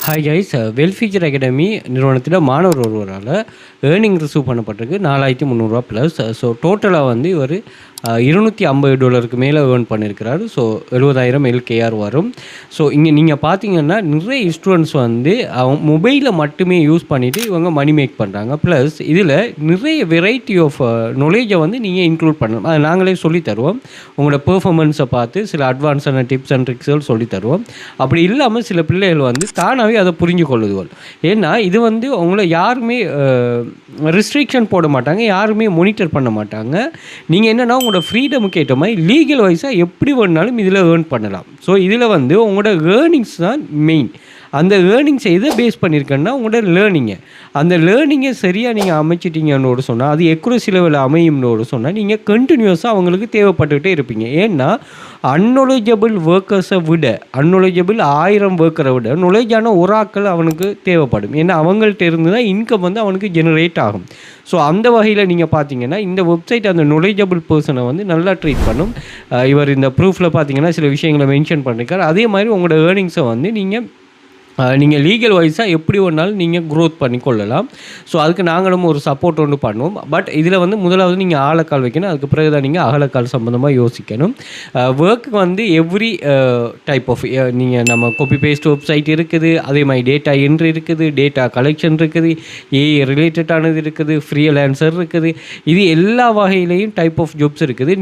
Hi guys, well future academy நிறுவனத்தில் மாணவர் ஒருவரால் ஏர்னிங் ரிசீவ் பண்ணப்பட்டிருக்கு 4300 ப்ளஸ். ஸோ டோட்டலாக வந்து இவர் $250 மேலே ஏர்ன் பண்ணியிருக்கிறாரு. ஸோ 70,000 எல்கேஆர் வரும். ஸோ இங்கே நீங்கள் பார்த்தீங்கன்னா நிறைய ஸ்டூடெண்ட்ஸ் வந்து மொபைலை மட்டுமே யூஸ் பண்ணிவிட்டு இவங்க மணி மேக் பண்ணுறாங்க. ப்ளஸ் இதில் நிறைய வெரைட்டி ஆஃப் நாலேஜை வந்து நீங்கள் இன்க்ளூட் பண்ணலாம். அதை நாங்களே சொல்லித்தருவோம். உங்களோட பெர்ஃபார்மன்ஸை பார்த்து சில அட்வான்ஸான டிப்ஸ் அண்ட் ட்ரிக்ஸ்கள் சொல்லித்தருவோம். அப்படி இல்லாமல் சில பிள்ளைகள் வந்து தானாகவே அதை புரிஞ்சு கொள்ளுதுகள். ஏன்னா இது வந்து அவங்கள யாருமே ரெஸ்ட்ரிக்ஷன் போட மாட்டாங்க, யாருமே மானிட்டர் பண்ண மாட்டாங்க. நீங்கள் என்னென்னா உங்களோட ஃப்ரீடமுக்கு ஏற்ற மாதிரி லீகல் வைஸாக எப்படி வேணுனாலும் இதில் ஏர்ன் பண்ணலாம். ஸோ இதில் வந்து உங்களோட ஏர்னிங்ஸ் தான் மெயின். அந்த ஏர்னிங்ஸை எதை பேஸ் பண்ணியிருக்கேன்னா உங்களோட லேர்னிங்கை, அந்த லேர்னிங்கை சரியாக நீங்கள் அமைச்சிட்டிங்கன்னோடு சொன்னால், அது எக்குரசி லெவலில் அமையும்னோடு சொன்னால் நீங்கள் கண்டினியூஸாக அவங்களுக்கு தேவைப்பட்டுக்கிட்டே இருப்பீங்க. ஏன்னா அன்நாலேஜபிள் ஒர்க்கர்ஸை விட, அன்நாலேஜபிள் 1000 ஒர்க்கரை விட நாலேஜான ஒரு ஆட்கள் அவனுக்கு தேவைப்படும். ஏன்னா அவங்கள்ட்ட இருந்து தான் இன்கம் வந்து அவனுக்கு ஜெனரேட் ஆகும். ஸோ அந்த வகையில் நீங்கள் பார்த்தீங்கன்னா இந்த வெப்சைட் அந்த நாலேஜபிள் பர்சனை வந்து நல்லா ட்ரீட் பண்ணும். இவர் இந்த ப்ரூஃபில் பார்த்தீங்கன்னா சில விஷயங்களை மென்ஷன் பண்ணியிருக்காரு. அதே மாதிரி உங்களோட ஏர்னிங்ஸை வந்து நீங்கள் லீகல் வைஸாக எப்படி வேணாலும் நீங்கள் க்ரோத் பண்ணி கொள்ளலாம். ஸோ அதுக்கு நாங்களும் ஒரு சப்போர்ட் ஒன்று பண்ணுவோம். பட் இதில் வந்து முதலாவது நீங்கள் ஆழக்கால் வைக்கணும். அதுக்கு பிறகு தான் நீங்கள் அகலக்கால் சம்மந்தமாக யோசிக்கணும். ஒர்க்கு வந்து எவ்ரி டைப் ஆஃப் நீங்கள் நம்ம காப்பி பேஸ்ட் வெப்சைட் இருக்குது, அதே மாதிரி டேட்டா என்ட்ரி இருக்குது, டேட்டா கலெக்ஷன் இருக்குது, ஏஐ ரிலேட்டடானது இருக்குது, ஃப்ரீலான்சர் இருக்குது. இது எல்லா வகையிலையும் டைப் ஆஃப் ஜாப்ஸ் இருக்குது.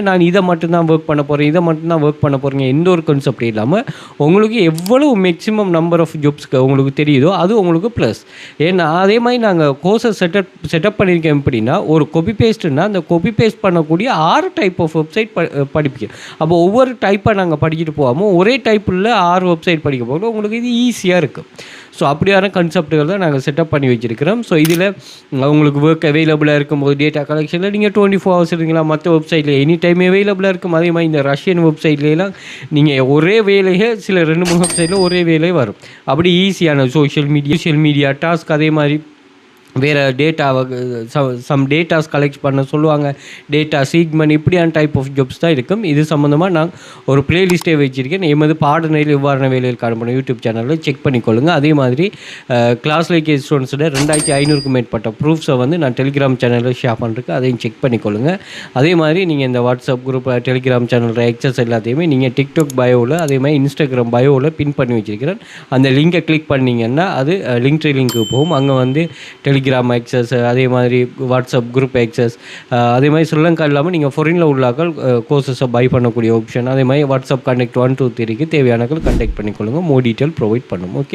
நான் இதை மட்டும்தான் ஒர்க் பண்ண போகிறேன், இதை மட்டும்தான் ஒர்க் பண்ண போகிறீங்க எந்த ஒரு கான்செப்ட் இல்லாமல் உங்களுக்கு எவ்வளவு மேக்ஸிமம் நம்பர் ஆஃப் ஜாப்ஸ்க்கு உங்களுக்கு தெரியுதோ அது உங்களுக்கு ப்ளஸ். ஏன்னா அதே மாதிரி நாங்கள் கோர்ஸை செட்டப் பண்ணியிருக்கோம். எப்படின்னா ஒரு காப்பி பேஸ்ட்டுன்னா அந்த காப்பி பேஸ்ட் பண்ணக்கூடிய 6 டைப் ஆஃப் வெப்சைட் படிப்பீங்க. அப்போ ஒவ்வொரு டைப்பாக நாங்கள் படிச்சுட்டு போகாமல் ஒரே டைப்பில் 6 வெப்சைட் படிக்க போகிறோம். உங்களுக்கு இது ஈஸியாக இருக்குது. ஸோ அப்படியான கான்செப்டுகள் தான் நாங்கள் செட்டப் பண்ணி வச்சுருக்கிறோம். ஸோ இதில் உங்களுக்கு ஒர்க் அவைலபிளாக இருக்கும்போது டேட்டா கலெக்ஷனில் நீங்கள் 24 ஹவர்ஸ் இருந்தீங்களா, மற்ற வெப்சைட்டில் எனி டைம் அவைலபிளாக இருக்கும். அதே மாதிரி இந்த ரஷ்யன் வெப்சைட்லாம் நீங்கள் ஒரே வேலையே சில 2-3 வெப்சைட்டில் ஒரே வேலையே வரும். அப்படி ஈஸியான சோஷியல் மீடியா டாஸ்க், அதே மாதிரி வேறு டேட்டாவை சம் டேட்டாஸ் கலெக்ட் பண்ண சொல்லுவாங்க, டேட்டா சீக்மெண்ட், இப்படியான டைப் ஆஃப் ஜாப்ஸ் தான் இருக்கும். இது சம்மந்தமாக நான் ஒரு ப்ளேலிஸ்ட்டே வச்சுருக்கேன். எமது பாடநெறியில் இவ்வாறான வேலையில் காணப்படும் யூடியூப் சேனலில் செக் பண்ணிக்கொள்ளுங்கள். அதே மாதிரி கிளாஸில் இருக்க ஸ்டூடெண்ட்ஸோட 2500க்கும் மேற்பட்ட ப்ரூஃப்ஸை வந்து நான் டெலிகிராம் சேனலில் ஷேர் பண்ணுறேன். அதையும் செக் பண்ணிக்கொள்ளுங்கள். அதே மாதிரி நீங்கள் இந்த WhatsApp group, Telegram channel access எல்லாத்தையுமே நீங்கள் டிக்டாக் பயோவில், அதே மாதிரி இன்ஸ்டாகிராம் பயோவில் பின் பண்ணி வச்சுருக்கிறேன். அந்த லிங்கை கிளிக் பண்ணிங்கன்னா அது லிங்க்கு போகும். அங்கே வந்து டெலிகிராம் ஆக்சஸ், அதே மாதிரி வாட்ஸ்அப் குரூப் ஆக்சஸ், அதே மாதிரி ஸ்ரீலங்கா இல்லாமல் நீங்கள் ஃபாரினில் உள்ளாக்கள் கோர்சஸை பை பண்ணக்கூடிய ஆப்ஷன், அதே மாதிரி வாட்ஸ்அப் கான்டாக்ட் 123க்கு தேவையானக்கள் கான்டாக்ட் பண்ணிக்கொள்ளுங்கள். மோர் டீட்டெயில் ப்ரொவைட் பண்ணும். ஓகே.